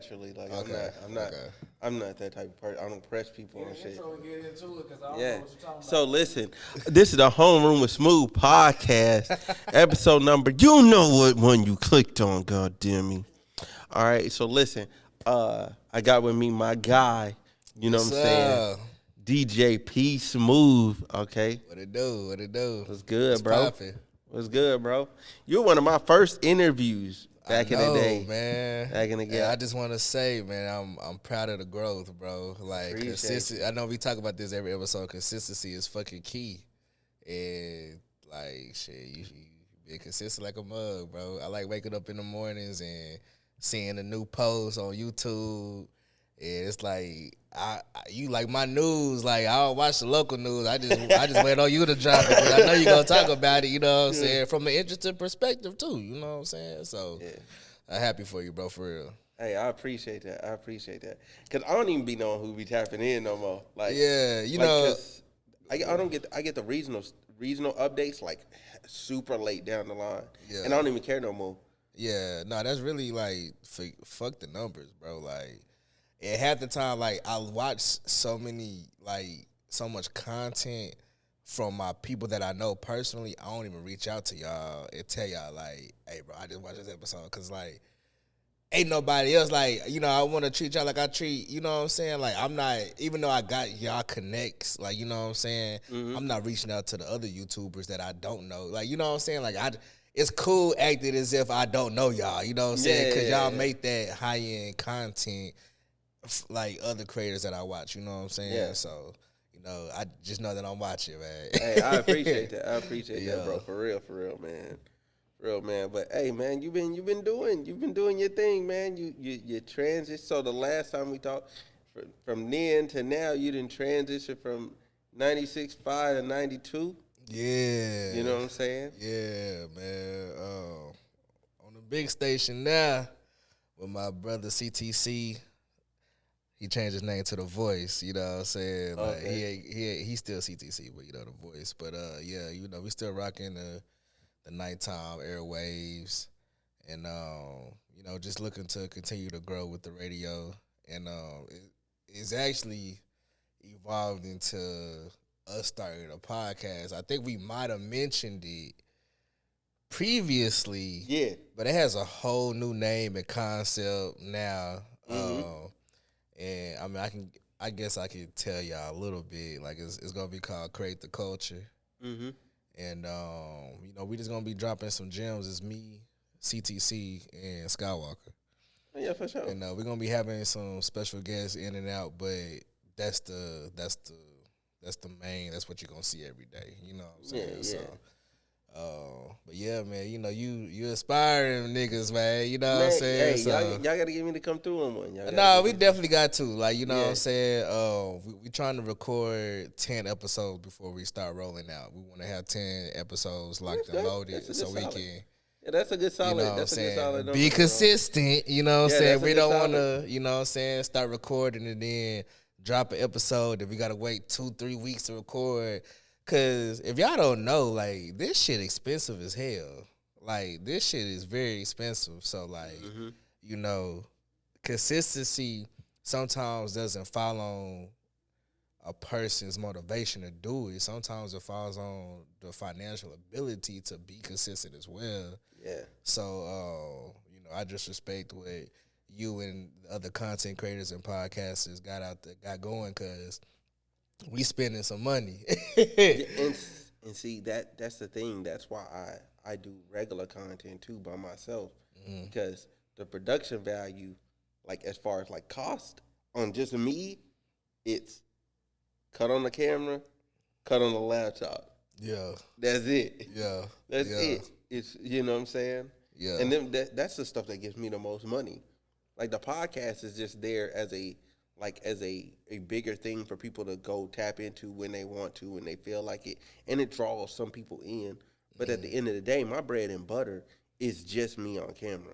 naturally. Like Okay. I'm not that type of person. I don't press people on shit. So we get into it because I don't know what you're talking about. So listen, this is the Homeroom with Smooth podcast, episode number. You know what one you clicked on? God damn me! All right, so listen, I got with me my guy. You know what I'm saying? DJ PSmooth. Okay, What it do? what's good, What's bro? poppin'? What's good, bro? You're one of my first interviews back in the day, man. Back in the day, I just want to say, man, I'm proud of the growth, bro. Like consistency. I know we talk about this every episode. Consistency is fucking key, and like shit, you be consistent like a mug, bro. I like waking up in the mornings and seeing a new post on YouTube. And it's like you like my news. Like I don't watch the local news. I just wait on you to drop it because I know you gonna talk about it. You know what I'm saying? From an interesting perspective too. You know what I'm saying? So I'm happy for you, bro. For real. Hey, I appreciate that. Cause I don't even be knowing who be tapping in no more. Like, you know, I don't get I get the regional updates like super late down the line, and I don't even care no more. Yeah, no, that's really like fuck the numbers, bro. Like. And half the time, like, I watch so much content from my people that I know personally. I don't even reach out to y'all and tell y'all, like, hey, bro, I just watched this episode. Because, like, ain't nobody else, like, you know, I want to treat y'all like I treat, you know what I'm saying? Like, I'm not, even though I got y'all connects, like, you know what I'm saying? I'm not reaching out to the other YouTubers that I don't know. Like, you know what I'm saying? Like, it's cool acting as if I don't know y'all, you know what I'm saying? Because y'all make that high-end content like other creators that I watch, you know what I'm saying? Yeah. So, you know, I just know that I'm watching, man. Hey, I appreciate that. That, bro. For real, man. For real, man. But hey, man, you've been doing your thing, man. You transition. So the last time we talked, from then to now, you didn't transition from 96.5 to 92. Yeah. You know what I'm saying? Yeah, man. On the big station now with my brother CTC. He changed his name to The Voice, you know what I'm saying? Like he's still CTC, but you know, The Voice. But yeah, you know, we still rocking the nighttime airwaves and you know, just looking to continue to grow with the radio. And it's actually evolved into us starting a podcast. I think we might have mentioned it previously. Yeah. But it has a whole new name and concept now. And I mean, I guess I can tell y'all a little bit. Like it's gonna be called Create the Culture. And you know, we just gonna be dropping some gems. It's me, CTC, and Skywalker. Yeah, for sure. And we're gonna be having some special guests in and out, but that's the main. That's what you're gonna see every day. You know what I'm saying? Yeah. So, but yeah, man, you know, you inspiring niggas, man. You know what I'm saying? Hey, so, y'all gotta get me to come through on one. No, we definitely got to. Like, you know what I'm saying? We trying to record 10 episodes before we start rolling out. We want to have 10 episodes locked and loaded so we can. Yeah, that's a good solid. You know that's what I'm a good solid saying? number, Be consistent, you know what I'm saying? We don't want to, solid. you know what I'm saying, start recording and then drop an episode that we got to wait 2-3 weeks to record. Because if y'all don't know, like, this shit expensive as hell. Like, this shit is very expensive. So, like, you know, consistency sometimes doesn't fall on a person's motivation to do it. Sometimes it falls on the financial ability to be consistent as well. Yeah. So, you know, I just respect what you and the other content creators and podcasters got going because we spending some money. and see, that's the thing. That's why I do regular content too by myself because the production value, like as far as like cost on just me, it's cut on the camera, cut on the laptop. Yeah. That's it. Yeah. That's it. It's, you know what I'm saying? Yeah. And then that's the stuff that gives me the most money. Like the podcast is just there as a bigger thing for people to go tap into when they want to, when they feel like it. And it draws some people in. But at the end of the day, my bread and butter is just me on camera.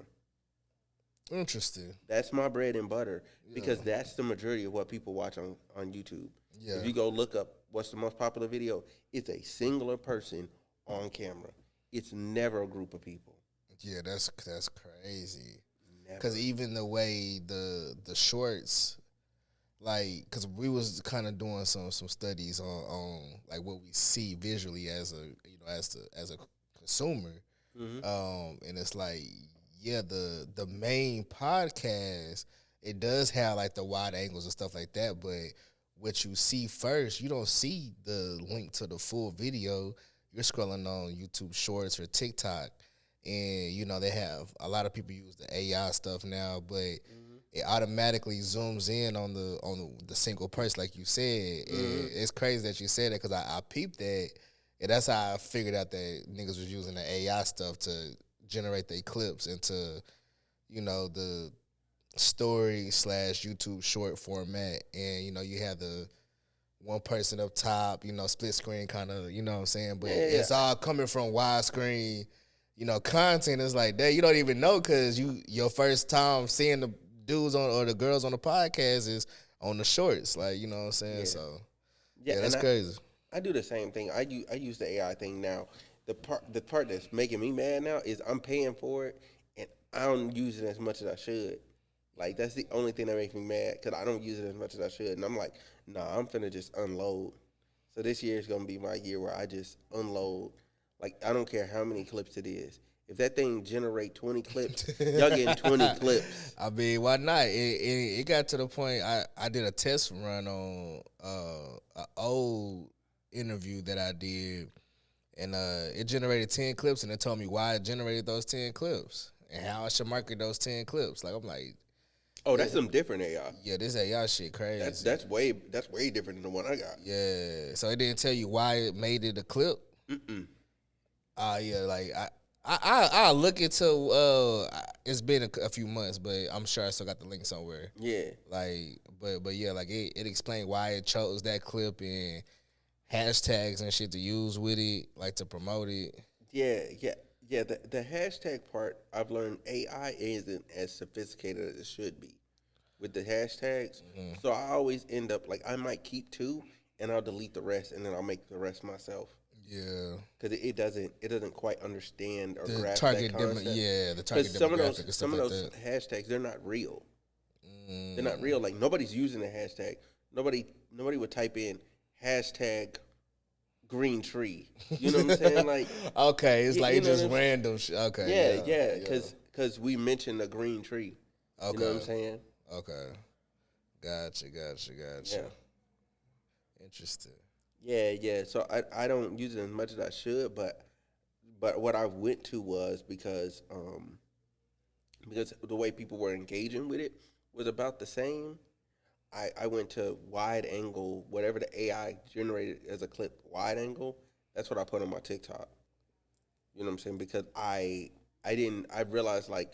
Interesting. That's my bread and butter because that's the majority of what people watch on YouTube. Yeah. If you go look up what's the most popular video, it's a singular person on camera. It's never a group of people. Yeah, that's crazy. Because even the way the shorts, like, because we was kind of doing some studies on like what we see visually as a consumer, and it's like, yeah, the main podcast, it does have like the wide angles and stuff like that, but what you see first, you don't see the link to the full video. You're scrolling on YouTube Shorts or TikTok, and they have a lot of people use the AI stuff now, but it automatically zooms in on the single person, like you said. And it's crazy that you said that, because I peeped that, and that's how I figured out that niggas was using the AI stuff to generate their clips into, the story / YouTube short format. And you have the one person up top, split screen kind of, you know what I'm saying? But it's all coming from widescreen, content. Is like that you don't even know, because your first time seeing the dudes or the girls on the podcast is on the shorts, like, you know what I'm saying? Yeah. So that's crazy. I do the same thing. I use the AI thing now. The part that's making me mad now is I'm paying for it and I don't use it as much as I should. Like, that's the only thing that makes me mad, because I don't use it as much as I should. And I'm like, nah, I'm finna just unload. So this year is gonna be my year where I just unload. Like, I don't care how many clips it is. If that thing generate 20 clips, y'all getting 20 clips. I mean, why not? It got to the point I did a test run on an old interview that I did, and it generated 10 clips, and it told me why it generated those 10 clips and how I should market those 10 clips. Like, I'm like, oh, that's some different AI. Yeah, this AI shit crazy. That's way different than the one I got. Yeah, so it didn't tell you why it made it a clip. Yeah, like I'll look into. It's been a few months, but I'm sure I still got the link somewhere. Yeah, like, but yeah, like it explained why it chose that clip and hashtags and shit to use with it, like to promote it. Yeah. The hashtag part, I've learned AI isn't as sophisticated as it should be with the hashtags. So I always end up, like, I might keep 2 and I'll delete the rest, and then I'll make the rest myself. Yeah, because it doesn't quite understand or grasp that concept. The target demographic. Some of those hashtags, they're not real. They're not real. Like, nobody's using the hashtag. Nobody would type in hashtag green tree. You know what I'm saying? Like, okay, it's like just random shit. Okay. Yeah, because we mentioned a green tree. Okay. You know what I'm saying? Okay. Gotcha. Yeah. Interesting. Yeah. So I don't use it as much as I should, but what I went to was because the way people were engaging with it was about the same. I went to wide angle, whatever the AI generated as a clip, wide angle. That's what I put on my TikTok. You know what I'm saying? Because I realized, like,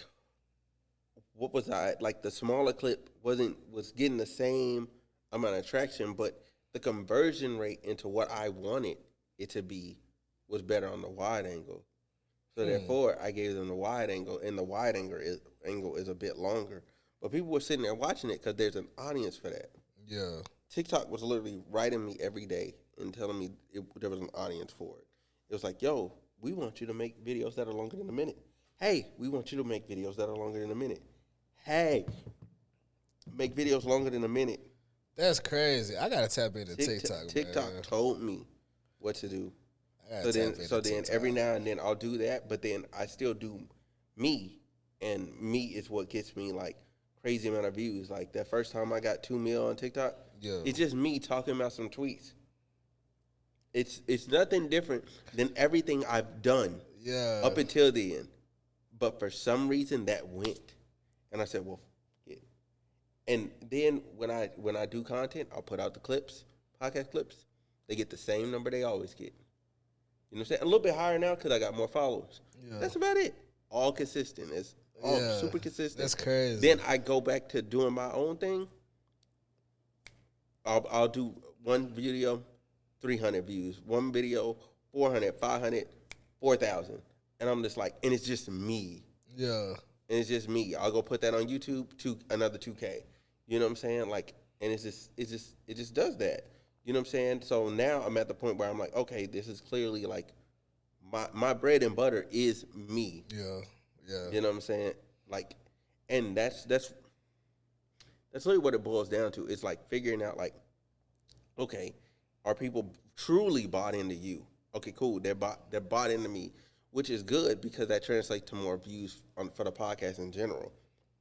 what was like, the smaller clip was getting the same amount of traction, but the conversion rate into what I wanted it to be was better on the wide angle. So therefore, I gave them the wide angle, and the wide angle is a bit longer. But people were sitting there watching it because there's an audience for that. Yeah. TikTok was literally writing me every day and telling me there was an audience for it. It was like, yo, we want you to make videos that are longer than a minute. Hey, we want you to make videos that are longer than a minute. Hey, make videos longer than a minute. That's crazy. I got to tap into TikTok, TikTok told me what to do. So then every now and then I'll do that, but then I still do me. And me is what gets me, like, crazy amount of views. Like, that first time I got 2 mil on TikTok, it's just me talking about some tweets. It's nothing different than everything I've done up until then. But for some reason, that went. And I said, well, yeah. And then when I do content, I'll put out the clips, podcast clips. They get the same number they always get. You know what I'm saying? A little bit higher now because I got more followers. Yeah. That's about it. All consistent. It's all super consistent. That's crazy. Then I go back to doing my own thing. I'll do one video, 300 views. One video, 400, 500, 4,000. And I'm just like, and it's just me. Yeah. And it's just me. I'll go put that on YouTube to another 2K. You know what I'm saying? Like, and it just does that. You know what I'm saying? So now I'm at the point where I'm like, okay, this is clearly like my bread and butter is me. Yeah. Yeah. You know what I'm saying? Like, And that's really what it boils down to. It's like figuring out like, okay, are people truly bought into you? Okay, cool. They're bought into me, which is good because that translates to more views for the podcast in general.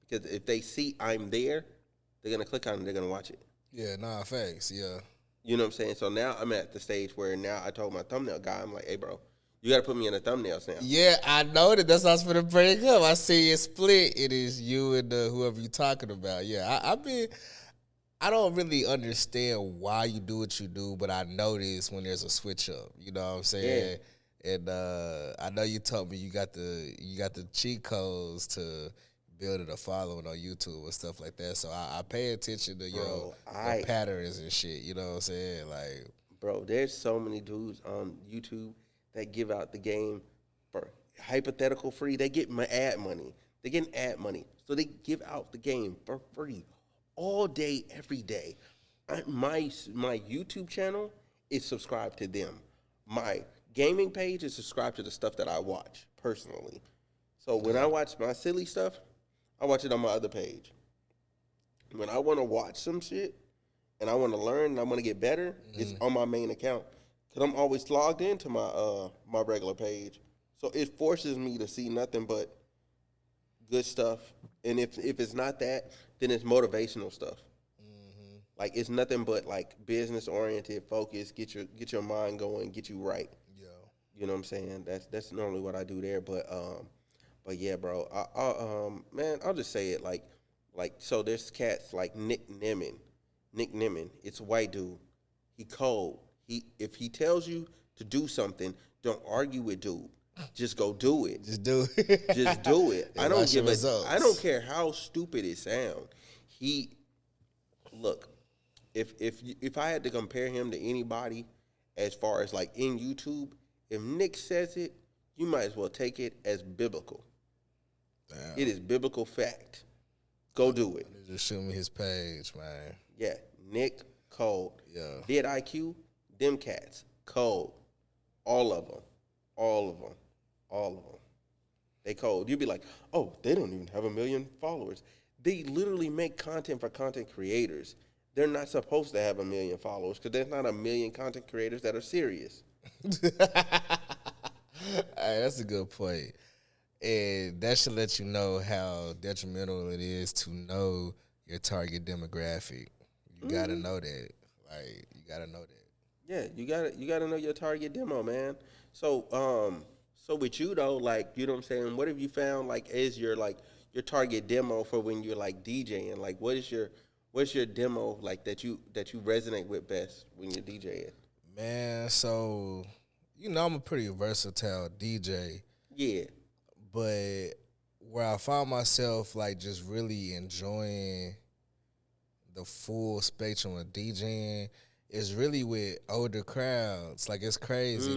Because if they see I'm there, they're gonna click on it. They're gonna watch it. Yeah, nah, facts. Yeah. You know what I'm saying? So now I'm at the stage where now I told my thumbnail guy, I'm like, hey, bro, you got to put me in the thumbnails now. Yeah, I know that. That's what I was gonna bring up. I see it split. It is you and whoever you talking about. Yeah, I don't really understand why you do what you do, but I notice when there's a switch up. You know what I'm saying? Yeah. And I know you told me you got the cheat codes to building a following on YouTube and stuff like that. So I pay attention to your patterns and shit. You know what I'm saying? Like, bro, there's so many dudes on YouTube that give out the game for hypothetical free. They get my ad money. They get ad money. So they give out the game for free all day, every day. My YouTube channel is subscribed to them. My gaming page is subscribed to the stuff that I watch personally. So when I watch my silly stuff, I watch it on my other page. When I want to watch some shit and I want to learn and I want to get better, it's on my main account. Because I'm always logged into my regular page. So it forces me to see nothing but good stuff. And if it's not that, then it's motivational stuff. Like it's nothing but like business oriented, focus, get your mind going, get you right. yeah. You know what I'm saying? That's normally what I do there. But yeah, bro. Man, I'll just say it like so. There's cats like Nick Nimmin. It's a white dude. He cold. If he tells you to do something, don't argue with dude. Just go do it. Just do it. Just do it. I don't care how stupid it sounds. Look. If I had to compare him to anybody, as far as like in YouTube, if Nick says it, you might as well take it as biblical. Damn. It is biblical fact. Go do it. Just shoot me his page, man. Yeah, Nick cold. Yeah. Vid IQ, them cats cold. All of them. They cold. You'd be like, oh, they don't even have 1 million followers. They literally make content for content creators. They're not supposed to have 1 million followers because there's not 1 million content creators that are serious. Hey, that's a good point. And that should let you know how detrimental it is to know your target demographic. You gotta know that. Like, you gotta know that. Yeah, you gotta know your target demo, man. So with you though, like, you know what I'm saying, what have you found like is your target demo for when you're like DJing? Like what's your demo like that you resonate with best when you're DJing? Man, so you know I'm a pretty versatile DJ. Yeah. But where I found myself like just really enjoying the full spectrum of DJing is really with older crowds. Like it's crazy.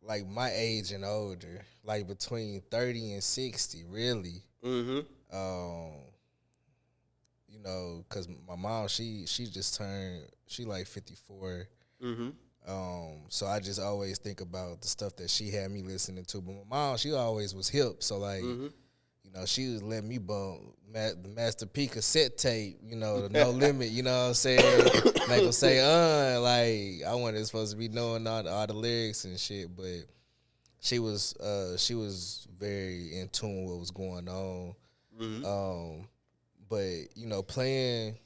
Like my age and older. Like between 30 and 60, really. Mm-hmm. You know, cause my mom, she just turned, she like 54. Mm-hmm. So I just always think about the stuff that she had me listening to. But my mom, she always was hip. So like, you know, she was letting me bump the Master P cassette tape, you know, the No Limit, you know what I'm saying? Like I'm say, like I wasn't supposed to be knowing all the lyrics and shit, but she was very in tune with what was going on. Mm-hmm. But you know, playing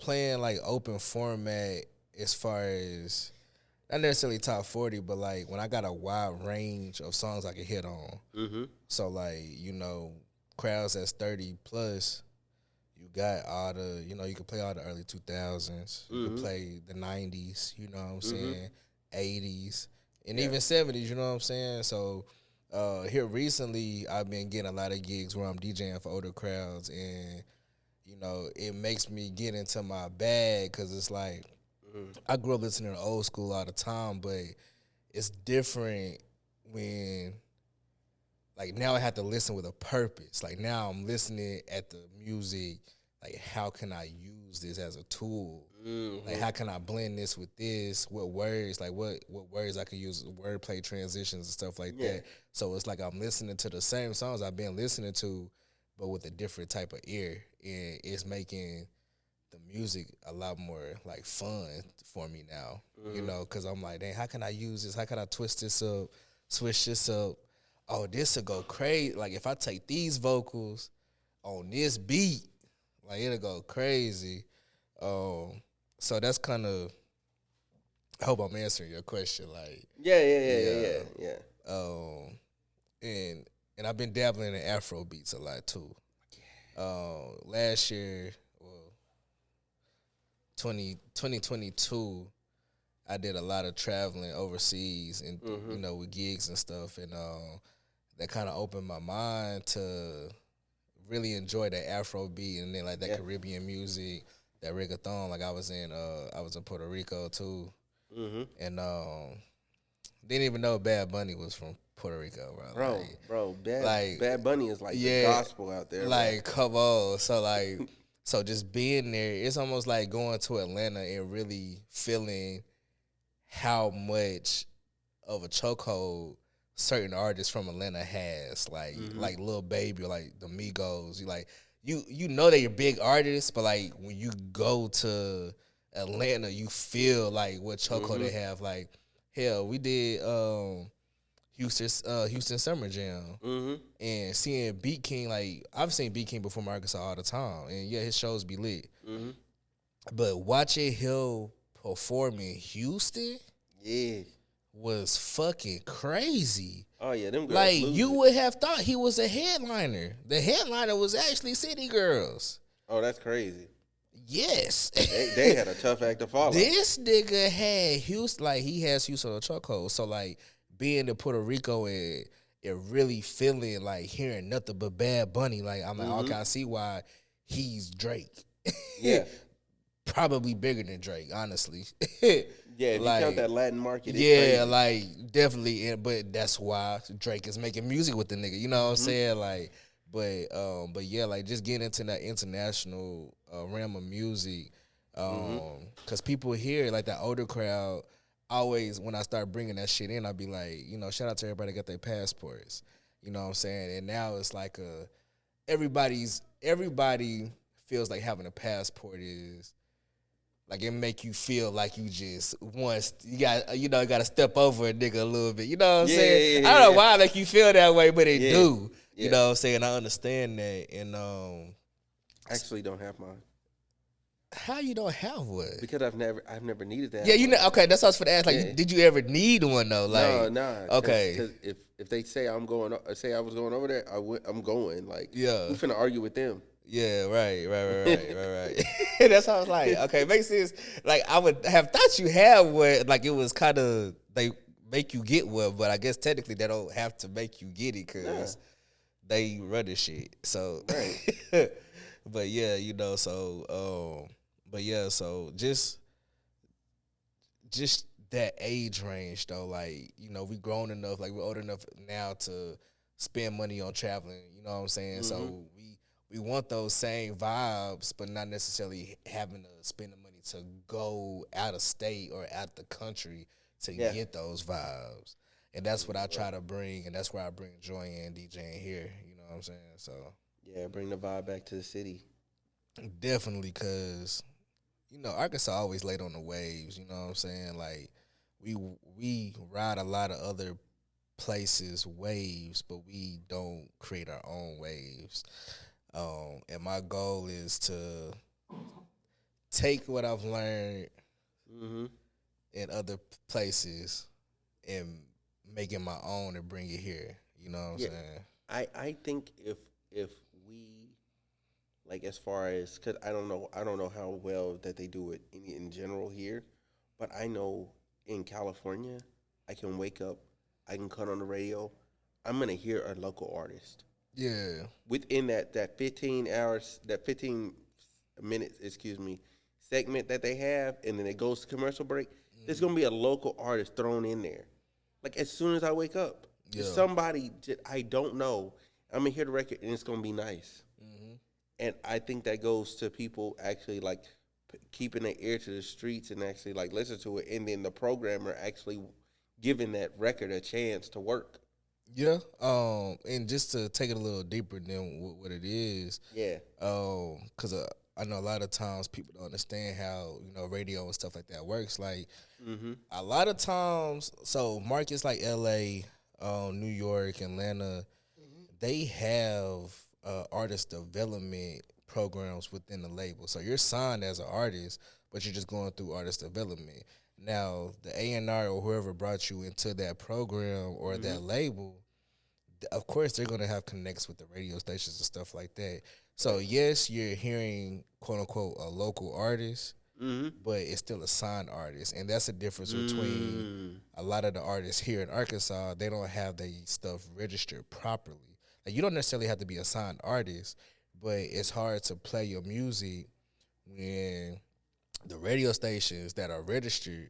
like open format as far as not necessarily top 40, but like when I got a wide range of songs I could hit on. Mm-hmm. So like, you know, crowds that's 30 plus, you got all the, you know, you can play all the early 2000s. You can play the 90s, you know what I'm saying, 80s, and even 70s, you know what I'm saying? So here recently, I've been getting a lot of gigs where I'm DJing for older crowds, and, you know, it makes me get into my bag because it's like, I grew up listening to old school all the time, but it's different when, like, now I have to listen with a purpose. Like, now I'm listening at the music like how can I use this as a tool? Mm-hmm. Like how can I blend this with this? What words, like what words I can use, wordplay transitions and stuff like that. So it's like I'm listening to the same songs I've been listening to, but with a different type of ear, and it's making the music a lot more like fun for me now. You know, because I'm like, dang, how can I use this? How can I twist this up, switch this up? Oh, this will go crazy. Like if I take these vocals on this beat, like it'll go crazy. So that's kind of. I hope I'm answering your question. Like Yeah. And I've been dabbling in Afro beats a lot too. Last year, well, 2022, I did a lot of traveling overseas and you know with gigs and stuff, and that kind of opened my mind to really enjoy that Afro beat and then like that Caribbean music, that reggaeton. Like I was in Puerto Rico too, and didn't even know Bad Bunny was from Puerto Rico, bro. Bad Bunny is like the gospel out there. Like, come on. So like, so just being there, it's almost like going to Atlanta and really feeling how much of a chokehold certain artists from Atlanta has, like Lil Baby or like the Migos. You know they're big artists, but like when you go to Atlanta, you feel like what chokehold they have. Like hell, we did Houston Summer Jam, and seeing Beat King. Like I've seen Beat King perform Arkansas all the time, and yeah, his shows be lit. But watching him perform in Houston, was fucking crazy. Oh yeah, them girls. Like you would have thought he was a headliner. The headliner was actually City Girls. Oh, that's crazy. Yes, they had a tough act to follow. This nigga had Houston, like he has Houston on a chokehold. So like being in Puerto Rico and really feeling like hearing nothing but Bad Bunny, like I'm like, okay, I see why he's Drake. Probably bigger than Drake, honestly. Yeah, if like, you count that Latin market, it's crazy. Like definitely. But that's why Drake is making music with the nigga. You know what I'm saying? Like, but yeah, like just getting into that international realm of music, because people here, like that older crowd, always when I start bringing that shit in, I'll be like, you know, shout out to everybody that got their passports. You know what I'm saying? And now it's like everybody feels like having a passport is. Like it make you feel like you just once you got to step over a nigga a little bit. You know what I'm saying? I don't know why I make you feel that way, but it do. You know what I'm saying? I understand that. And I actually don't have mine. How you don't have one? Because I've never needed that. Yeah, you know. Okay, that's what I was for to ask. Like, did you ever need one though? Like, no. Okay. Because if they say I'm going, say I was going over there, I'm going. Like, yeah, we finna argue with them. Yeah, right. That's how I was like, okay, makes sense. Like I would have thought you had one. Like it was kind of they make you get one, but I guess technically they don't have to make you get it because they run the shit. So, but yeah, you know, so but yeah, so just that age range though, like you know, we grown enough, like we're old enough now to spend money on traveling. You know what I'm saying? So we want those same vibes, but not necessarily having to spend the money to go out of state or out the country to get those vibes. And that's what I try to bring, and that's where I bring joy in DJing here. You know what I'm saying? So yeah, bring the vibe back to the city. Definitely, because you know Arkansas always late on the waves. You know what I'm saying? Like we ride a lot of other places waves, but we don't create our own waves. And my goal is to take what I've learned in other places and make it my own and bring it here. You know what I'm saying? I think if we like as far as because I don't know how well that they do it in general here, but I know in California I can wake up, I can cut on the radio, I'm gonna hear a local artist. Yeah. Within that 15 hours, that 15 minutes, segment that they have, and then it goes to commercial break, there's going to be a local artist thrown in there. Like, as soon as I wake up, somebody I don't know, I'm going to hear the record, and it's going to be nice. and I think that goes to people actually like keeping their ear to the streets and actually like listen to it, and then the programmer actually giving that record a chance to work. Yeah. And just to take it a little deeper than what it is, Yeah. because I know a lot of times people don't understand how radio and stuff like that works. Like Mm-hmm. a lot of times, so markets like L.A., New York, Atlanta, they have artist development programs within the label. So you're signed as an artist, but you're just going through artist development. Now, the A&R or whoever brought you into that program or that label, of course, they're going to have connects with the radio stations and stuff like that. So, yes, you're hearing, quote unquote, a local artist, but it's still a signed artist. And that's the difference between a lot of the artists here in Arkansas. They don't have their stuff registered properly. Like, you don't necessarily have to be a signed artist, but it's hard to play your music when the radio stations that are registered,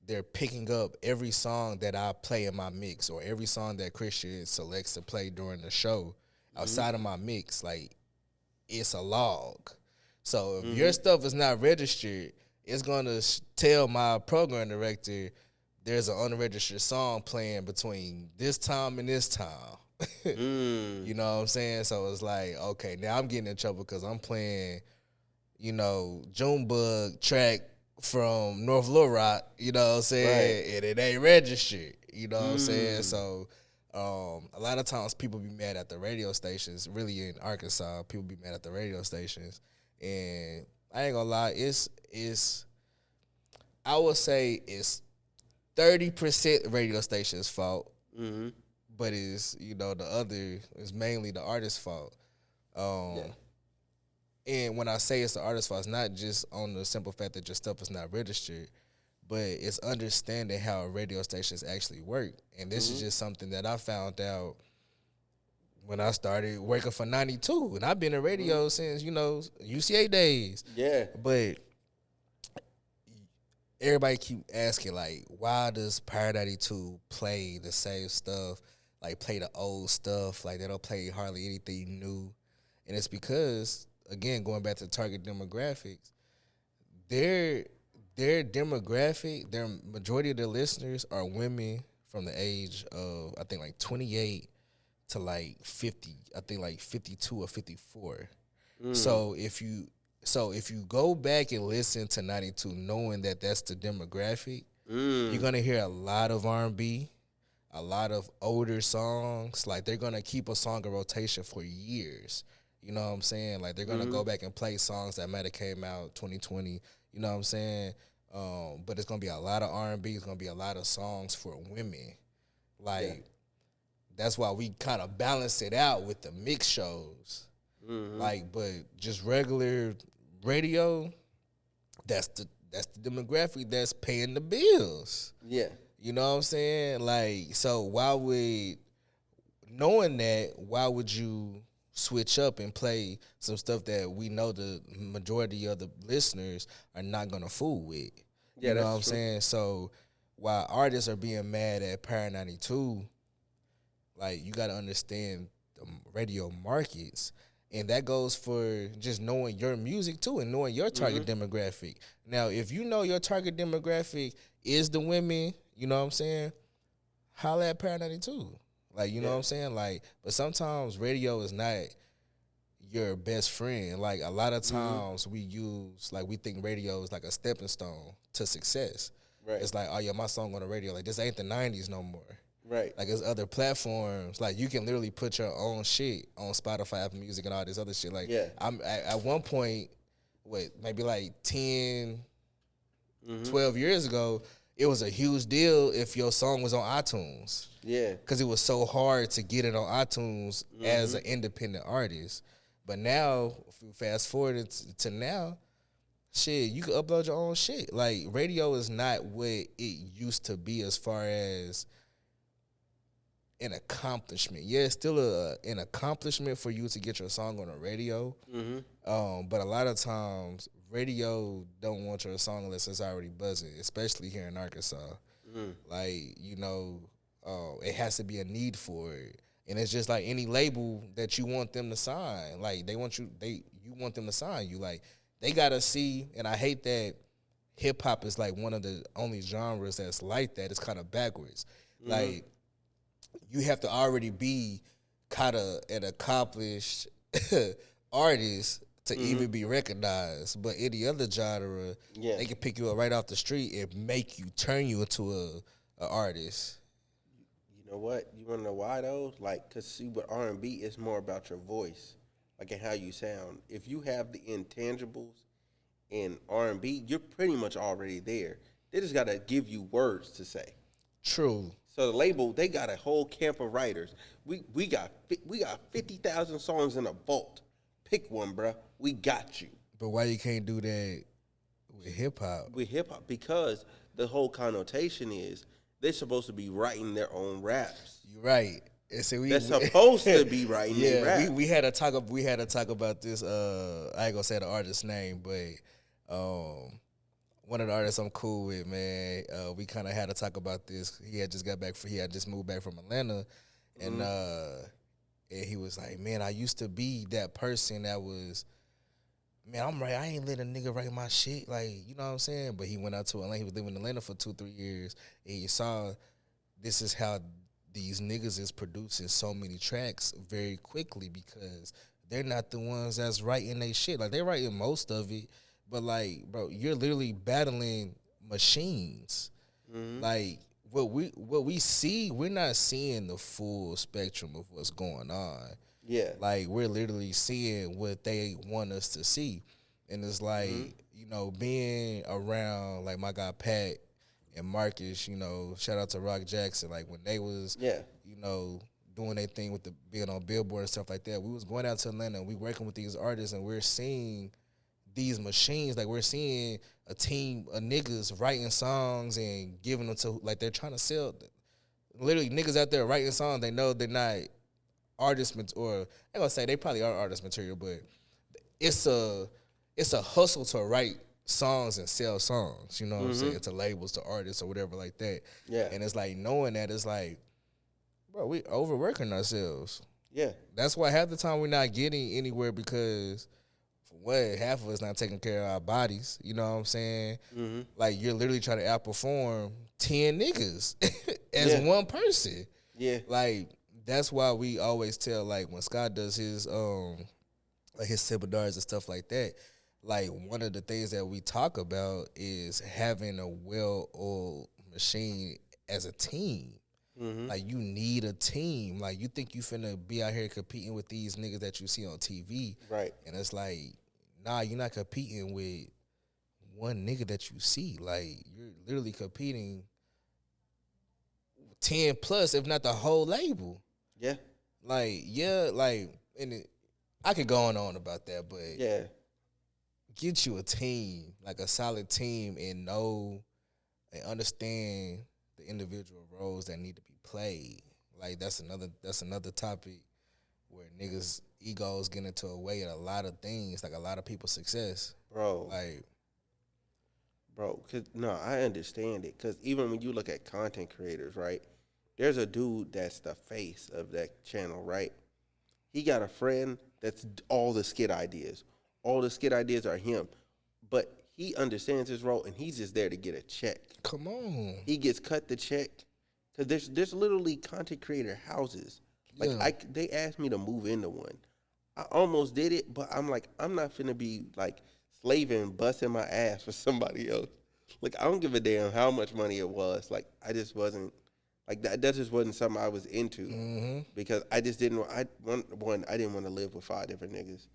they're picking up every song that I play in my mix or every song that Christian selects to play during the show outside of my mix. Like, it's a log. So if your stuff is not registered, it's going to tell my program director there's an unregistered song playing between this time and this time. You know what I'm saying? So it's like, okay, now I'm getting in trouble because I'm playing, Junebug track from North Little Rock, you know what I'm saying? And it ain't registered, you know what I'm saying? So a lot of times people be mad at the radio stations, really in Arkansas, people be mad at the radio stations. And I ain't gonna lie, I would say it's 30% radio station's fault, but it's, the other is mainly the artist's fault. And when I say it's the artist's fault, it's not just on the simple fact that your stuff is not registered, but it's understanding how radio stations actually work. And this is just something that I found out when I started working for 92. And I've been in radio since, UCA days. Yeah. But everybody keep asking, like, why does Power 92 play the same stuff, like play the old stuff, like they don't play hardly anything new? And it's because, again, going back to target demographics, their demographic, their majority of their listeners are women from the age of, I think, like 28 to like 50. I think like 52 or 54. So if you go back and listen to 92, knowing that that's the demographic, you're gonna hear a lot of R&B, a lot of older songs. Like, they're gonna keep a song in rotation for years. You know what I'm saying? Like, they're gonna go back and play songs that might have came out 2020. You know what I'm saying? But it's gonna be a lot of R&B. It's gonna be a lot of songs for women. Like, that's why we kind of balance it out with the mix shows. Like, but just regular radio, that's the demographic that's paying the bills. Yeah. You know what I'm saying? Like, so knowing that, why would you switch up and play some stuff that we know the majority of the listeners are not gonna fool with? Yeah, you know that's what I'm true. saying? So while artists are being mad at Power 92, like, you gotta understand the radio markets. And that goes for just knowing your music too and knowing your target demographic. Now, if you know your target demographic is the women, you know what I'm saying, holla at Power 92. Like, you know what I'm saying? Like, but sometimes radio is not your best friend. Like, a lot of times we think radio is like a stepping stone to success. Right. It's like, oh yeah, my song on the radio. Like, this ain't the 90s no more. Right. Like, there's other platforms. Like, you can literally put your own shit on Spotify, Apple Music, and all this other shit. Like, I'm at one point, maybe like 10, 12 years ago, it was a huge deal if your song was on iTunes. Yeah. Because it was so hard to get it on iTunes as an independent artist. But now, if you fast forward to now, shit, you can upload your own shit. Like, radio is not what it used to be as far as an accomplishment. Yeah, it's still an accomplishment for you to get your song on the radio. But a lot of times, radio don't want your song unless it's already buzzing, especially here in Arkansas. Like, it has to be a need for it. And it's just like any label that you want them to sign. Like you want them to sign you. Like they gotta see, and I hate that hip hop is like one of the only genres that's like that. It's kind of backwards. Like you have to already be kind of an accomplished artist to even be recognized. But any other genre, they can pick you up right off the street and turn you into a artist. You know what? You want to know why though? Like, cause see, with R&B, it's more about your voice, like and how you sound. If you have the intangibles in R&B, you're pretty much already there. They just gotta give you words to say. True. So the label, they got a whole camp of writers. We got 50,000 songs in a vault. Pick one, bruh. We got you. But why you can't do that with hip hop? With hip hop, because the whole connotation is they're supposed to be writing their own raps. You're right. And so they're supposed to be writing their raps. We had to talk about this. I ain't gonna say the artist's name, but one of the artists I'm cool with, man. We kind of had to talk about this. He had just moved back from Atlanta, and he was like, man, I used to be that person that was, man, I'm right. I ain't let a nigga write my shit. Like, you know what I'm saying? But he went out to Atlanta. He was living in Atlanta for 2-3 years. And you saw this is how these niggas is producing so many tracks very quickly because they're not the ones that's writing they shit. Like, they're writing most of it. But, like, bro, you're literally battling machines. Like, what we see, we're not seeing the full spectrum of what's going on. Yeah. Like, we're literally seeing what they want us to see. And it's like, you know, being around, like, my guy Pat and Marcus, you know, shout out to Rock Jackson, like, when they was, you know, doing their thing with being on Billboard and stuff like that, we was going out to Atlanta and we working with these artists and we're seeing these machines, like, we're seeing a team of niggas writing songs and giving them to, like, they're trying to sell, literally niggas out there writing songs, they know they're not artist or I ain't gonna say they probably are artist material, but it's a hustle to write songs and sell songs. You know what I'm saying? To labels, to artists, or whatever like that. Yeah. And it's like knowing that it's like, bro, we overworking ourselves. Yeah. That's why half the time we're not getting anywhere because for what, half of us not taking care of our bodies. You know what I'm saying? Like you're literally trying to outperform 10 niggas as one person. Yeah. Like. That's why we always tell, like, when Scott does his like his seminars and stuff like that, like, one of the things that we talk about is having a well-oiled machine as a team. Like, you need a team. Like, you think you finna be out here competing with these niggas that you see on TV. Right. And it's like, nah, you're not competing with one nigga that you see. Like, you're literally competing 10 plus, if not the whole label. Yeah. Like, and I could go on about that, but get you a team, like a solid team, and know and understand the individual roles that need to be played. Like, that's another topic where niggas' egos get into a way of a lot of things, like a lot of people's success. Bro. Like, I understand it. Because even when you look at content creators, right? There's a dude that's the face of that channel, right? He got a friend that's all the skit ideas. All the skit ideas are him. But he understands his role, and he's just there to get a check. Come on. He gets cut the check. Because there's literally content creator houses. Like, they asked me to move into one. I almost did it, but I'm like, I'm not finna be, like, slaving, busting my ass for somebody else. Like, I don't give a damn how much money it was. Like, I just wasn't. Like, that just wasn't something I was into because I just didn't. I didn't want to live with 5 different niggas.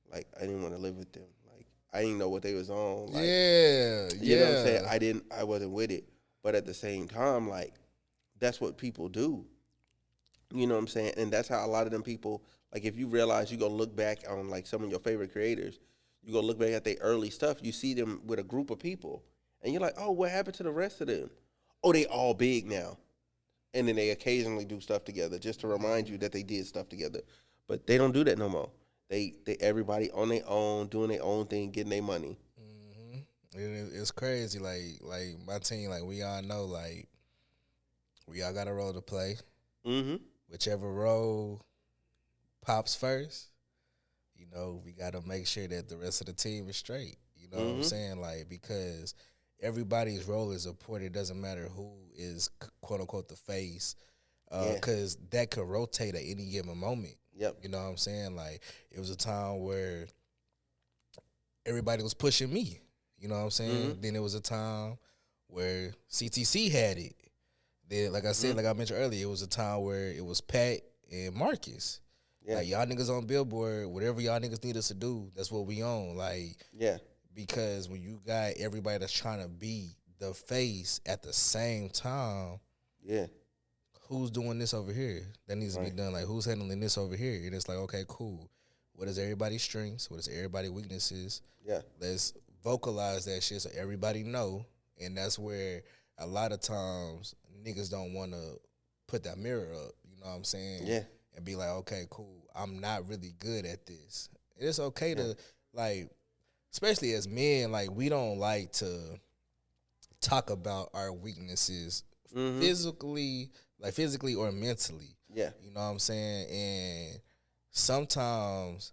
Like, I didn't want to live with them. Like, I didn't know what they was on. Like, you know what I'm saying? I wasn't with it. But at the same time, like, that's what people do. You know what I'm saying? And that's how a lot of them people, like, if you realize you go look back on, like, some of your favorite creators, you go look back at their early stuff, you see them with a group of people. And you're like, oh, what happened to the rest of them? Oh, they all big now. And then they occasionally do stuff together just to remind you that they did stuff together. But they don't do that no more. They everybody on their own, doing their own thing, getting their money. It's crazy. Like my team, like we all know, like we all got a role to play. We whichever role pops first, we got to make sure that the rest of the team is straight. You know what I'm saying? Like, because everybody's role is important. It doesn't matter who is, quote unquote, the face, because that could rotate at any given moment. Yep. You know what I'm saying? Like, it was a time where everybody was pushing me. You know what I'm saying? Then it was a time where CTC had it. Then, like I said, like I mentioned earlier, it was a time where it was Pat and Marcus. Yeah. Like, y'all niggas on Billboard, whatever y'all niggas need us to do, that's what we own. Like, because when you got everybody that's trying to be the face at the same time, who's doing this over here? That needs to be done. Like, who's handling this over here? And it's like, okay, cool. What is everybody's strengths? What is everybody's weaknesses? Yeah. Let's vocalize that shit so everybody know. And that's where a lot of times niggas don't want to put that mirror up. You know what I'm saying? Yeah. And be like, okay, cool. I'm not really good at this. And it's okay to, like, especially as men, like, we don't like to talk about our weaknesses physically or mentally. Yeah. You know what I'm saying? And sometimes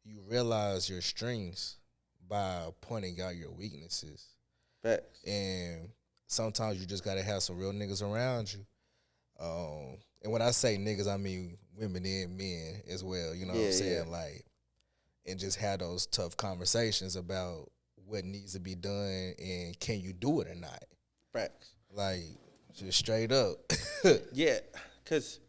you realize your strengths by pointing out your weaknesses. Facts. And sometimes you just got to have some real niggas around you. And when I say niggas, I mean women and men as well. You know what I'm saying? Yeah. Like, and just have those tough conversations about what needs to be done and can you do it or not. Facts. Like, just straight up. Yeah, because,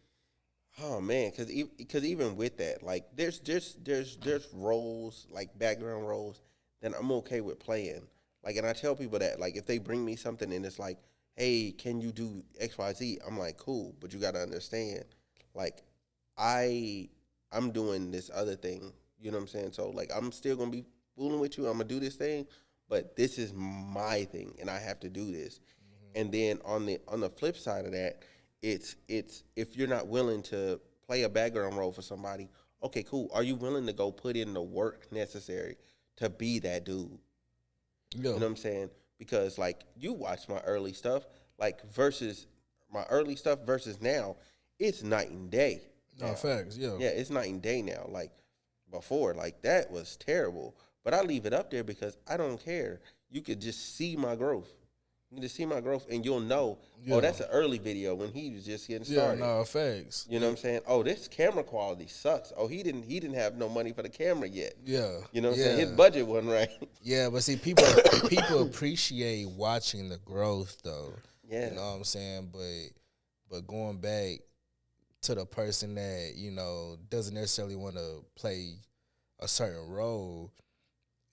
oh man, because even with that, like, there's roles, like background roles, that I'm okay with playing. Like, and I tell people that, like, if they bring me something and it's like, hey, can you do X, Y, Z? I'm like, cool, but you got to understand, like, I'm doing this other thing. You know what I'm saying? So, like, I'm still going to be fooling with you. I'm going to do this thing, but this is my thing, and I have to do this. And then on the flip side of that, it's if you're not willing to play a background role for somebody, okay, cool. Are you willing to go put in the work necessary to be that dude? Yeah. You know what I'm saying? Because, like, you watch my early stuff, like, versus my early stuff versus now, it's night and day. No, facts, yeah. Yeah, it's night and day now. Like, before, like, that was terrible. But I leave it up there because I don't care. You could just see my growth. You can just see my growth, and you'll know, oh, that's an early video when he was just getting started. Yeah, no, facts. You know what I'm saying? Oh, this camera quality sucks. Oh, he didn't have no money for the camera yet. Yeah. You know what I'm saying? His budget wasn't right. Yeah, but see, people appreciate watching the growth, though. Yeah. You know what I'm saying? But going back to the person that, doesn't necessarily want to play a certain role,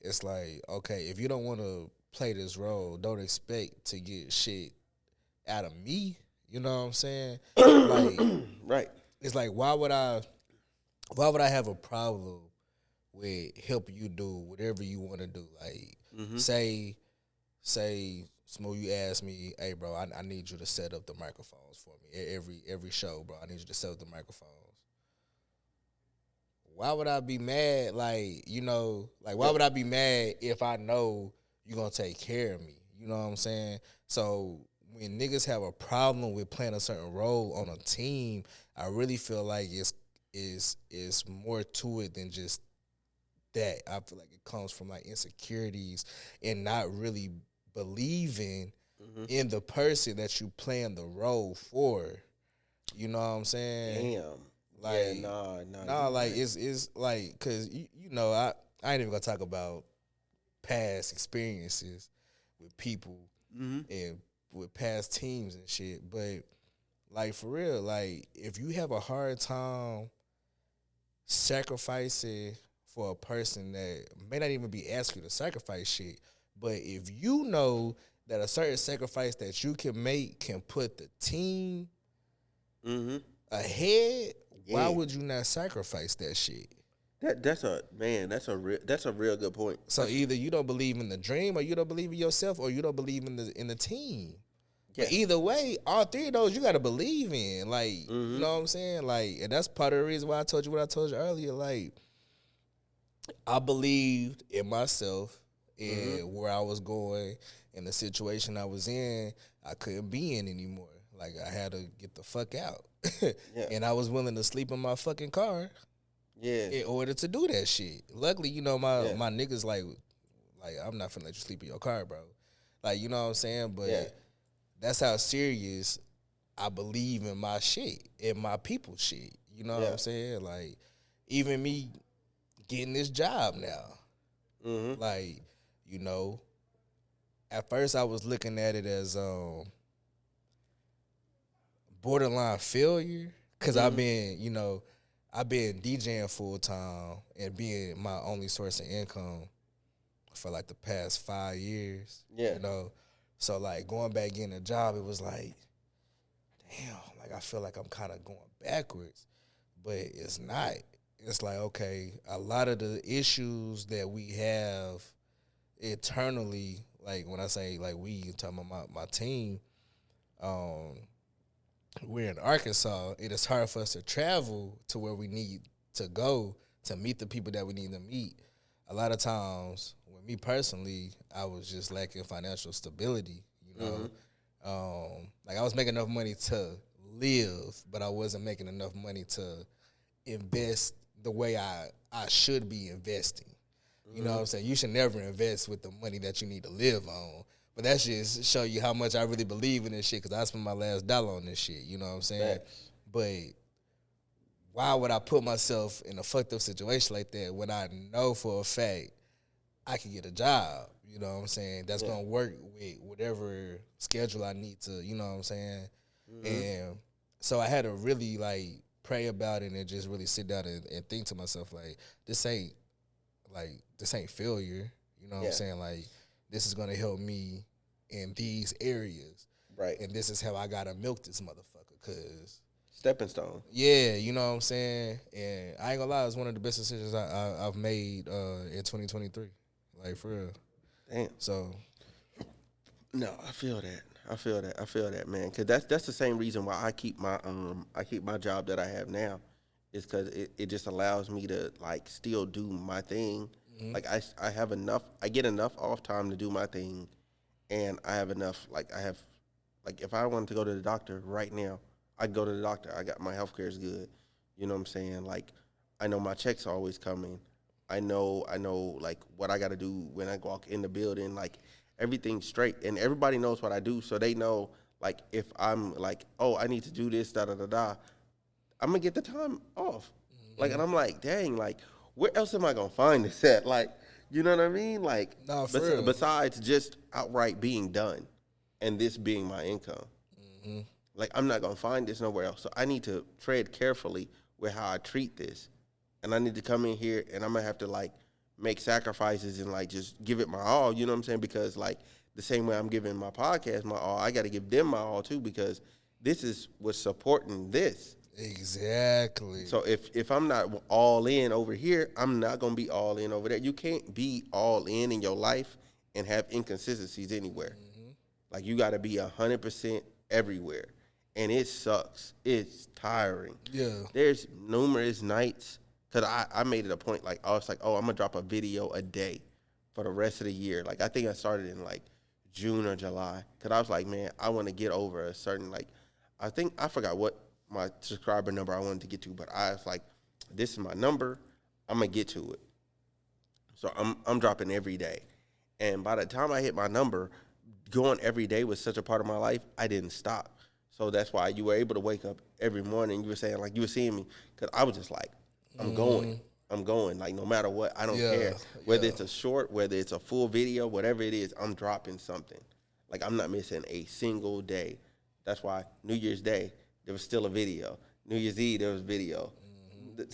it's like, okay, if you don't want to play this role, don't expect to get shit out of me. You know what I'm saying? Like, right. It's like, why would I have a problem with helping you do whatever you want to do? Like, say, Smooth, you ask me, hey, bro, I need you to set up the microphones for me. Every show, bro, I need you to set up the microphones. Why would I be mad? Like, why would I be mad if I know you're going to take care of me? You know what I'm saying? So when niggas have a problem with playing a certain role on a team, I really feel like it's more to it than just that. I feel like it comes from, like, insecurities and not really believing in the person that you playing the role for. You know what I'm saying? Damn. Like, yeah, like, it's like, cause I ain't even gonna talk about past experiences with people and with past teams and shit, but, like, for real, like, if you have a hard time sacrificing for a person that may not even be asking you to sacrifice shit, but if you know that a certain sacrifice that you can make can put the team ahead, why would you not sacrifice that shit? That's a real good point. So either you don't believe in the dream, or you don't believe in yourself, or you don't believe in the team. Yeah. But either way, all three of those you got to believe in. Like, you know what I'm saying? Like, and that's part of the reason why I told you what I told you earlier. Like, I believed in myself and where I was going and the situation I was in, I couldn't be in anymore. Like I had to get the fuck out, Yeah. and I was willing to sleep in my fucking car Yeah. in order to do that shit. Luckily, you know, Yeah. my niggas like I'm not finna let you sleep in your car, bro. Like, you know what I'm saying? But Yeah. that's how serious I believe in my shit, in my people shit. You know what Yeah. I'm saying? Like, even me getting this job now. Mm-hmm. Like, you know, at first I was looking at it as borderline failure because I've been, you know, I've been DJing full time and being my only source of income for like the past 5 years. Yeah. You know, so like going back getting a job, it was like, damn, like I feel like I'm kind of going backwards, but it's not. It's like, okay, a lot of the issues that we have internally, like when I say like we, I'm talking about my team, we're in Arkansas. It is hard for us to travel to where we need to go to meet the people that we need to meet. A lot of times, with me personally, I was just lacking financial stability. You know, like I was making enough money to live, but I wasn't making enough money to invest the way I should be investing. You know what I'm saying? You should never invest with the money that you need to live on. But that just show you how much I really believe in this shit because I spent my last dollar on this shit. You know what I'm saying? Facts. But why would I put myself in a fucked up situation like that when I know for a fact I can get a job? You know what I'm saying? That's going to work with whatever schedule I need to, you know what I'm saying? And so I had to really like pray about it and just really sit down and think to myself this ain't failure. You know what I'm saying? Like, this is gonna help me in these areas. Right. And this is how I gotta milk this motherfucker. Cause Stepping stone. yeah, you know what I'm saying? And I ain't gonna lie, it's one of the best decisions I've made in 2023. Like, for real. Damn. So No, I feel that. I feel that, man. Cause that's the same reason why I keep my job that I have now, is cause it just allows me to like still do my thing. Like I have enough. I get enough off time to do my thing, and I have enough. Like if I wanted to go to the doctor right now, I can go to the doctor. I got my healthcare is good. You know what I'm saying? Like I know my checks are always coming. I know like what I got to do when I walk in the building. Like everything's straight, and everybody knows what I do, so they know like if I'm like, oh, I need to do this, da da da da, I'm gonna get the time off. Like, and I'm like, dang, like where else am I gonna find this at? Like, you know what I mean? Like, nah, for real. besides just outright being done, and this being my income, like I'm not gonna find this nowhere else. So I need to tread carefully with how I treat this, and I need to come in here, and I'm gonna have to like make sacrifices and like just give it my all. You know what I'm saying? Because like the same way I'm giving my podcast my all, I got to give them my all too, because this is what's supporting this. exactly. So if I'm not all in over here, I'm not gonna be all in over there. You can't be all in your life and have inconsistencies anywhere. Like you got to be 100% everywhere, and it sucks. It's tiring. Yeah. There's numerous nights because I made it a point like I was like, oh, I'm gonna drop a video a day for the rest of the year. Like I think I started in like June or July because I was like, man, I want to get over a certain like I forgot what my subscriber number I wanted to get to, but I was like, this is my number. I'm gonna get to it. So I'm dropping every day, and by the time I hit my number, going every day was such a part of my life. I didn't stop. So that's why you were able to wake up every morning. You were saying like you were seeing me because I was just like, I'm going. Like no matter what, I don't care whether it's a short, whether it's a full video, whatever it is, I'm dropping something. Like I'm not missing a single day. That's why New Year's Day there was still a video. New Year's Eve there was video.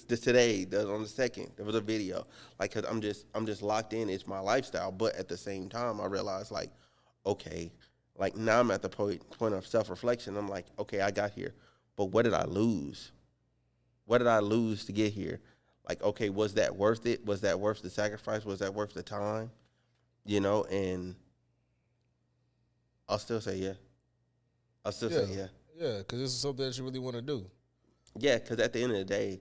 Today on the 2nd there was a video. Like cause I'm just locked in. It's my lifestyle. But at the same time, I realized like, okay, like now I'm at the point of self-reflection. I'm like, okay, I got here, but what did I lose? What did I lose to get here? Like, okay, was that worth it? Was that worth the sacrifice? Was that worth the time? You know, and I'll still say yeah. I'll still say yeah. Yeah, because this is something that you really want to do. Yeah, because at the end of the day,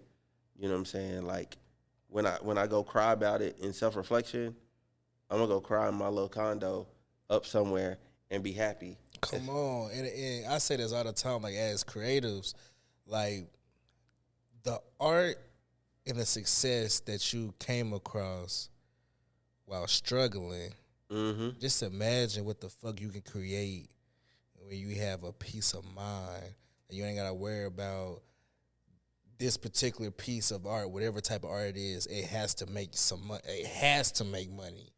you know what I'm saying? Like, when I go cry about it in self-reflection, I'm going to go cry in my little condo up somewhere and be happy. Come on, and I say this all the time. Like as creatives, like the art and the success that you came across while struggling. Just imagine what the fuck you can create when you have a peace of mind and you ain't gotta worry about this particular piece of art, whatever type of art it is. It has to make some money. It has to make money.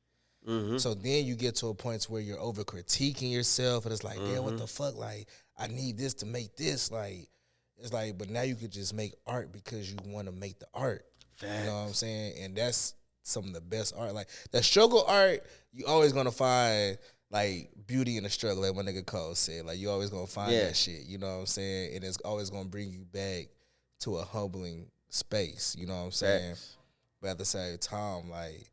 So then you get to a point where you're over critiquing yourself, and it's like, damn, what the fuck? Like, I need this to make this. Like, it's like, but now you could just make art because you want to make the art. Facts. You know what I'm saying? And that's some of the best art. Like the struggle art, you always gonna find like beauty in the struggle, like my nigga Cole said. Like you always gonna find that shit. You know what I'm saying? And it's always gonna bring you back to a humbling space. You know what I'm saying? Facts. But at the same time, like,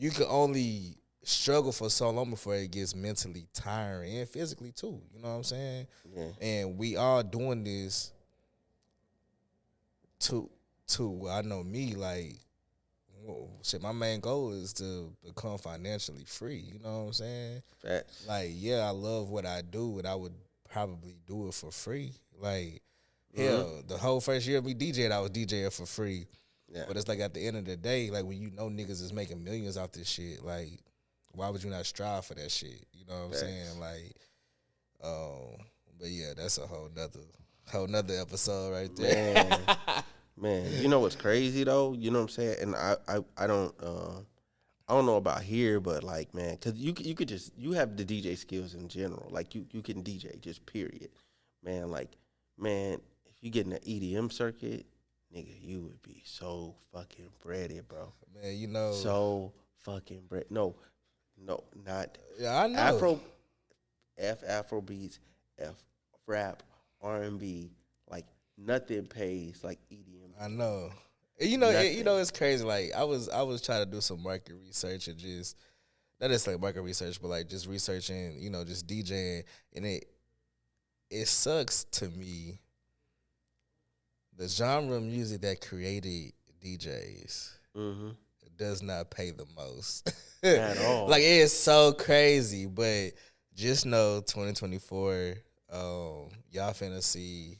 you can only struggle for so long before it gets mentally tiring and physically too. You know what I'm saying? Yeah. And we all doing this to I know me, like, shit, my main goal is to become financially free. You know what I'm saying? Facts. Like, yeah, I love what I do, and I would probably do it for free. Like, hell, the whole first year of me DJing, I was DJing for free. Yeah. But it's like at the end of the day, like when you know niggas is making millions off this shit, like why would you not strive for that shit? You know what I'm saying? Like, but yeah, that's a whole nother episode right there. Man, you know what's crazy though? You know what I'm saying? And I don't know about here, but like, man, cause you could just, you have the DJ skills in general. Like you can DJ just period. Man, like, man, if you get in the EDM circuit, nigga, you would be so fucking breaded, bro. Man, you know. So fucking bread. No, not. Yeah, I know. Afro beats, F rap, R&B, like nothing pays like EDM. I know. You know, it's crazy. Like I was trying to do some market research and just not just like market research, but like just researching, you know, just DJing, and it sucks to me. The genre of music that created DJs does not pay the most at all. Like it's so crazy, but just know 2024, y'all finna see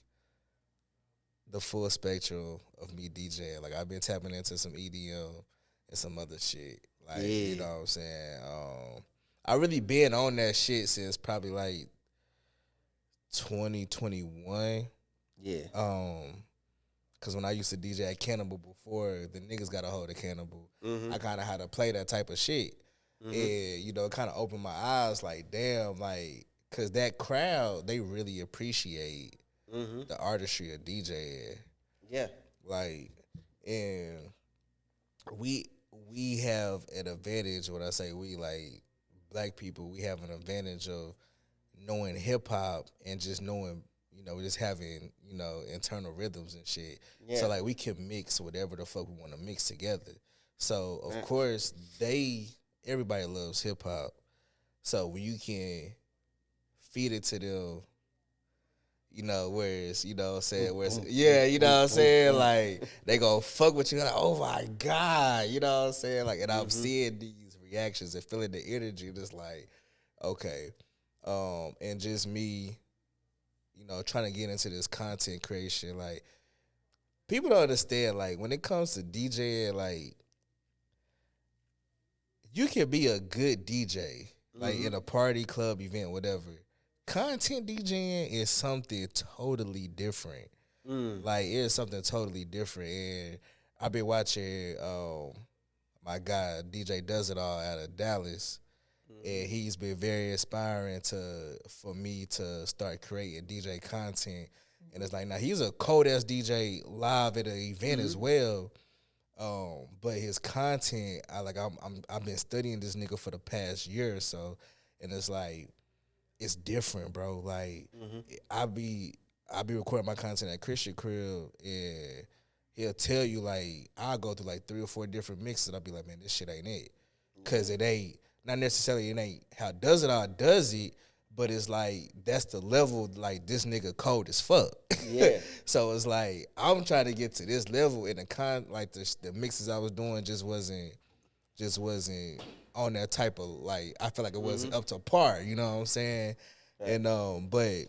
the full spectrum of me DJing. Like I've been tapping into some EDM and some other shit. Like you know what I'm saying. I really been on that shit since probably like 2021. Yeah. Cause when I used to DJ at Cannibal before the niggas got a hold of Cannibal, I kind of had to play that type of shit, and you know, it kind of opened my eyes. Like, damn, like, cause that crowd, they really appreciate the artistry of DJing. Yeah, like, and we have an advantage. When I say we, like black people, we have an advantage of knowing hip hop and just knowing, you know, just having, you know, internal rhythms and shit. Yeah. So like we can mix whatever the fuck we want to mix together. So of course everybody loves hip hop. So when you can feed it to them, you know, whereas, you know what I'm saying, you know what I'm saying, like they go fuck with you, like, oh my God, you know what I'm saying? Like, and I'm seeing these reactions and feeling the energy, just like, okay. And just me, you know, trying to get into this content creation, like, people don't understand, like, when it comes to DJing, like, you can be a good DJ, like, in a party, club, event, whatever. Content DJing is something totally different. Like, it's something totally different. And I've been watching my guy, DJ Does It All out of Dallas. And he's been very inspiring for me to start creating DJ content. And it's like, now he's a cold ass DJ live at an event as well. But his content, I've been studying this nigga for the past year or so, and it's like, it's different, bro. Like I be recording my content at Christian crib, and he'll tell you, like, I'll go through like 3 or 4 different mixes, and I'll be like, man, this shit ain't it, cause it ain't. Not necessarily it ain't how Does It All does it, but it's like that's the level, like this nigga cold as fuck. Yeah. So it's like I'm trying to get to this level, and the mixes I was doing just wasn't on that type of, like, I feel like it wasn't up to par, you know what I'm saying? And but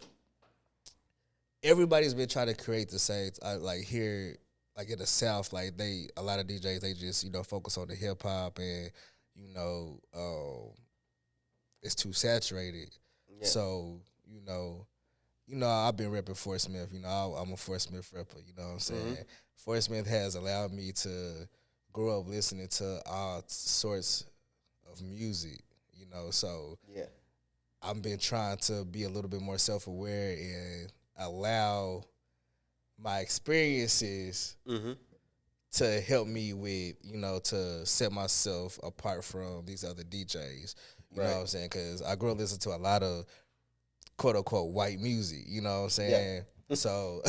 everybody's been trying to create the same. Like here, like in the South, like a lot of DJs they just focus on the hip hop and you know it's too saturated. Yeah. So I've been repping Fort Smith. I'm a Fort Smith rapper. You know what I'm saying? Mm-hmm. Fort Smith has allowed me to grow up listening to all sorts of music. So Yeah. I've been trying to be a little bit more self-aware and allow my experiences Mm-hmm. to help me with, to set myself apart from these other DJs. You know what I'm saying? Because I grew up listening to a lot of quote unquote white music. You know what I'm saying? Yeah. So,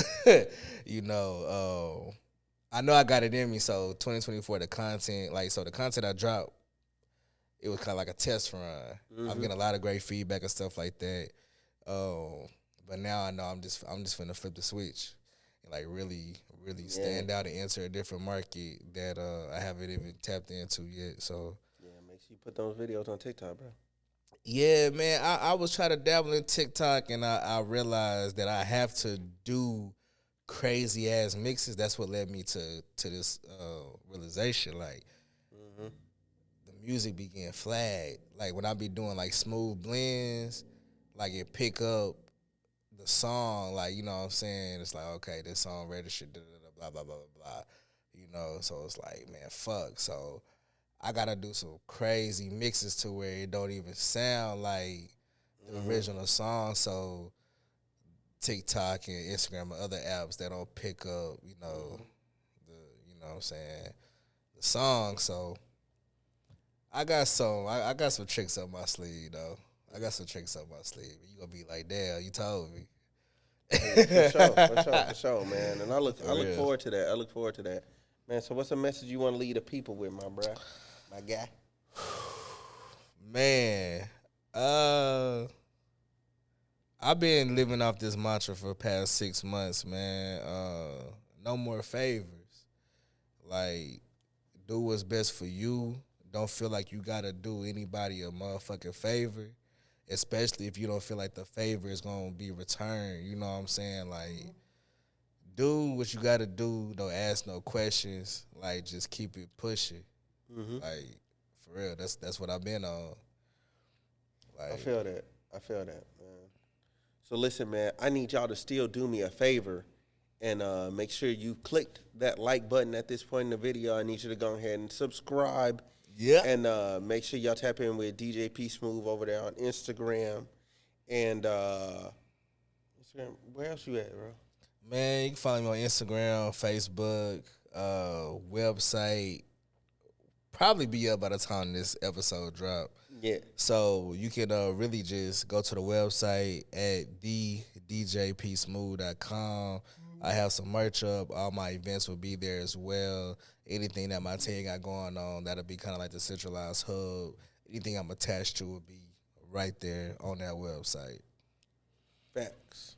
I know I got it in me. So 2024, the content I dropped, it was kind of like a test run. Mm-hmm. I'm getting a lot of great feedback and stuff like that. But now I know I'm just finna flip the switch and like really stand out and enter a different market that I haven't even tapped into yet. So yeah, make sure you put those videos on TikTok, bro. yeah, man, I was trying to dabble in TikTok and I realized that I have to do crazy ass mixes. That's what led me to this realization. Like Mm-hmm. the music be getting flagged. Like when I be doing like smooth blends, like it pick up the song, like, you know what I'm saying? It's like, okay, this song registered, blah, blah, blah, blah, blah. So it's like, man, fuck. So I gotta do some crazy mixes to where it don't even sound like the original song. So TikTok and Instagram and other apps that don't pick up, you know what I'm saying, the song. So I got some tricks up my sleeve though. I got some tricks up my sleeve. You gonna be like, damn, you told me. Hey, for sure, man. And I look real. forward to that. I look forward to that, man. So, what's the message you want to leave the people with, my bruh, my guy? Man, I've been living off this mantra for the past 6 months, man. No more favors. Like, do what's best for you. Don't feel like you gotta do anybody a motherfucking favor, especially if you don't feel like the favor is gonna be returned. You know what I'm saying? Like, do what you gotta do. Don't ask no questions. Like, just keep it pushing. Mm-hmm. Like, for real, that's what I've been on. Like, I feel that, man. So, listen, man. I need y'all to still do me a favor and make sure you clicked that like button at this point in the video. I need you to go ahead and subscribe. yeah. And make sure y'all tap in with DJ PSmooth over there on Instagram. And Instagram, where else you at, bro? Man, you can follow me on Instagram, Facebook, website. Probably be up by the time this episode drop. Yeah. So you can really just go to the website at thedjpsmooth.com. I have some merch up. All my events will be there as well. Anything that my team got going on, that'll be kind of like the centralized hub. Anything I'm attached to will be right there on that website. Facts.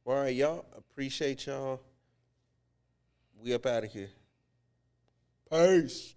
All right, y'all. Appreciate y'all. We up out of here. Peace.